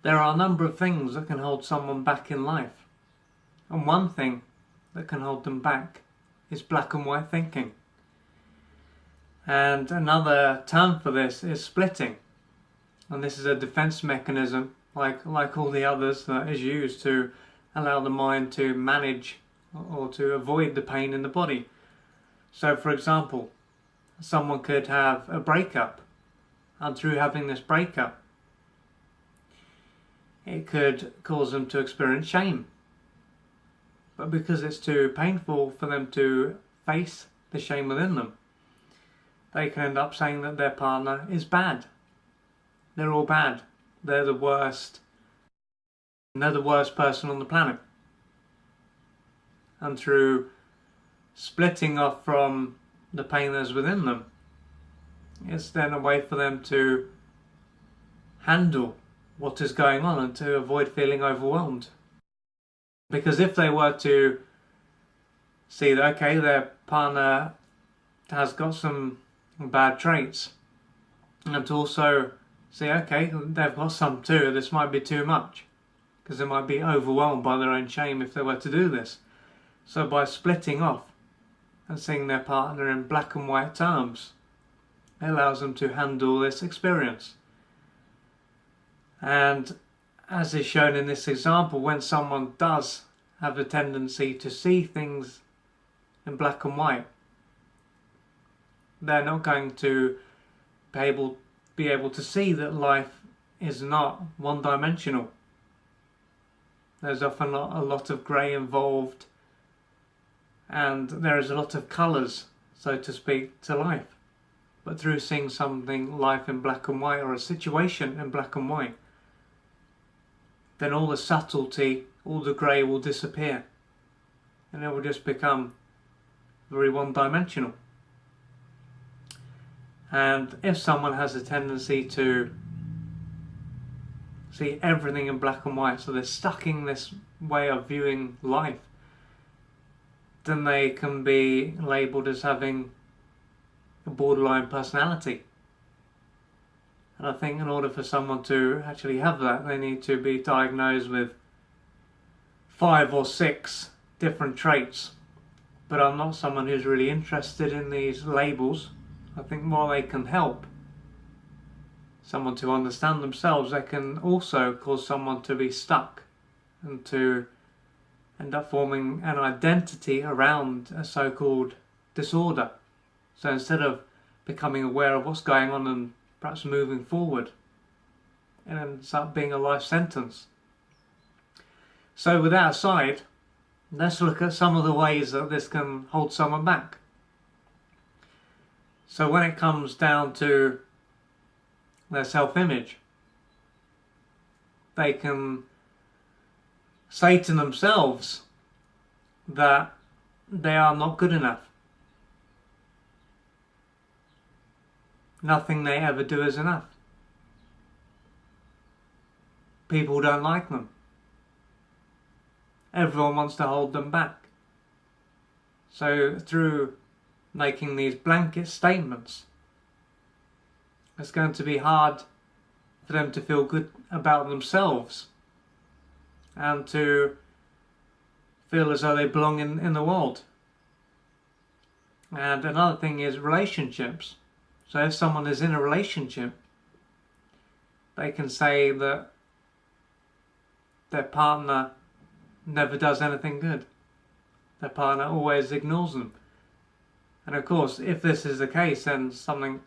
there are a number of things that can hold someone back in life. And one thing that can hold them back is black and white thinking. And another term for this is splitting. And this is a defense mechanism, like all the others, that is used to allow the mind to manage or to avoid the pain in the body. So, for example, someone could have a breakup, and through having this breakup, it could cause them to experience shame. But because it's too painful for them to face the shame within them, they can end up saying that their partner is bad. They're all bad. They're the worst. They're the worst person on the planet. And through splitting off from the pain that's within them, it's then a way for them to handle what is going on and to avoid feeling overwhelmed. Because if they were to see that, okay, their partner has got some bad traits, and to also see, okay, they've got some too, this might be too much, because they might be overwhelmed by their own shame if they were to do this. So by splitting off and seeing their partner in black and white terms, it allows them to handle this experience. And as is shown in this example, when someone does have a tendency to see things in black and white, they're not going to be able to see that life is not one-dimensional. There's often a lot of grey involved, and there is a lot of colours, so to speak, to life. But through seeing something, life in black and white, or a situation in black and white, then all the subtlety, all the grey will disappear, and it will just become very one-dimensional. And if someone has a tendency to see everything in black and white, so they're stuck in this way of viewing life, then they can be labelled as having a borderline personality. And I think in order for someone to actually have that, they need to be diagnosed with 5 or 6 different traits. But I'm not someone who's really interested in these labels. I think while they can help someone to understand themselves, they can also cause someone to be stuck and to end up forming an identity around a so-called disorder. So instead of becoming aware of what's going on and perhaps moving forward, it ends up being a life sentence. So with that aside, let's look at some of the ways that this can hold someone back. So when it comes down to their self-image, they can say to themselves that they are not good enough. Nothing they ever do is enough. People don't like them. Everyone wants to hold them back. So through making these blanket statements, it's going to be hard for them to feel good about themselves and to feel as though they belong in the world. And another thing is relationships. So if someone is in a relationship, they can say that their partner never does anything good. Their partner always ignores them. And of course, if this is the case, then something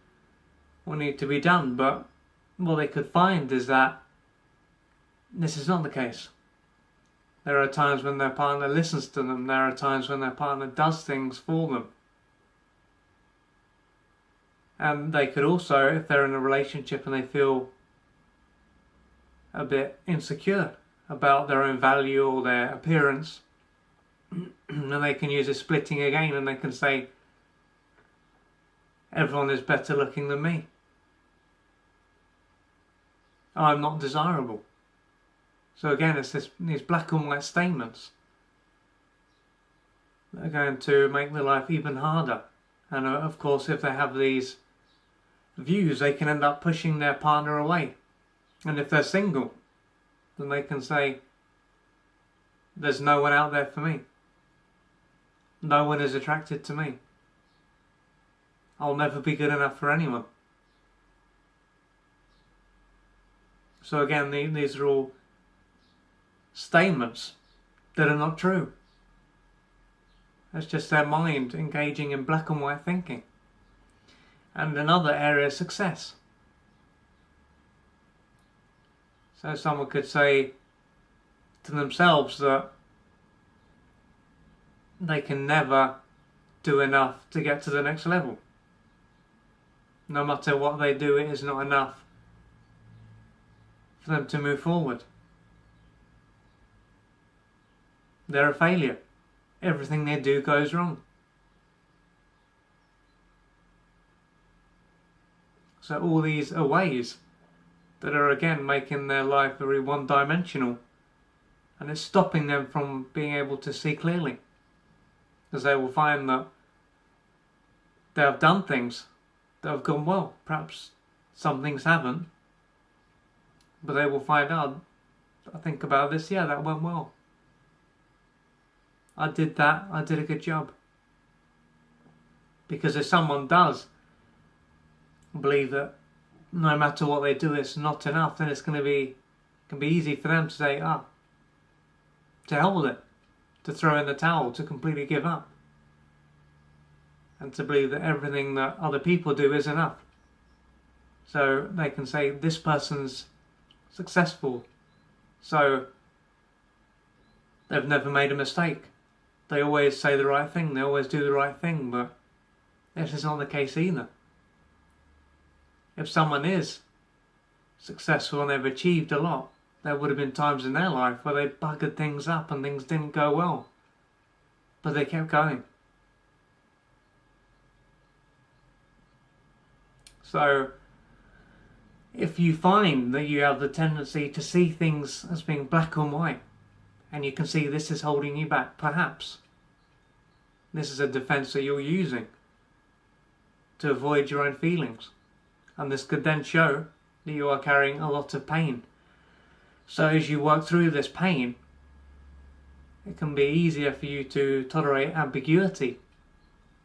will need to be done. But what they could find is that this is not the case. There are times when their partner listens to them. There are times when their partner does things for them. And they could also, if they're in a relationship and they feel a bit insecure about their own value or their appearance, then they can use a splitting again, and they can say, everyone is better looking than me. I'm not desirable. So again, it's these black and white statements that are going to make their life even harder. And of course, if they have these views, they can end up pushing their partner away. And if they're single, then they can say, there's no one out there for me. No one is attracted to me. I'll never be good enough for anyone. So again, these are all statements that are not true. It's just their mind engaging in black and white thinking. And another area is success. So someone could say to themselves that they can never do enough to get to the next level. No matter what they do, it is not enough for them to move forward. They're a failure. Everything they do goes wrong. So all these are ways that are again making their life very one-dimensional, and it's stopping them from being able to see clearly, because they will find that they have done things that have gone well. Perhaps some things haven't, but they will find out, I think about this, yeah, that went well. I did that, I did a good job. Because if someone does believe that no matter what they do it's not enough, then can be easy for them to say, to hell with it, to throw in the towel, to completely give up, and to believe that everything that other people do is enough. So they can say, this person's successful, so they've never made a mistake. They always say the right thing, they always do the right thing, but this is not the case either. If someone is successful and they've achieved a lot, there would have been times in their life where they buggered things up and things didn't go well, but they kept going. So if you find that you have the tendency to see things as being black and white, and you can see this is holding you back, perhaps this is a defense that you're using to avoid your own feelings. And this could then show that you are carrying a lot of pain. So as you work through this pain, it can be easier for you to tolerate ambiguity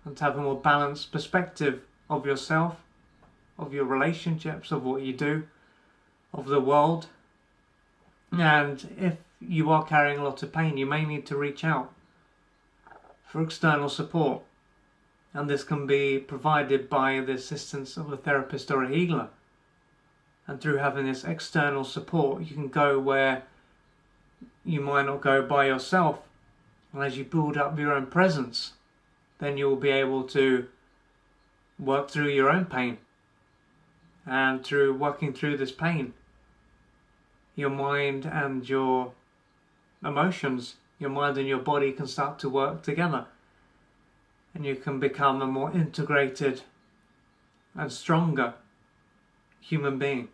and to have a more balanced perspective of yourself, of your relationships, of what you do, of the world. And if you are carrying a lot of pain, you may need to reach out for external support. And this can be provided by the assistance of a therapist or a healer. And through having this external support, you can go where you might not go by yourself. And as you build up your own presence, then you'll be able to work through your own pain. And through working through this pain, your mind and your emotions, your mind and your body can start to work together. And you can become a more integrated and stronger human being.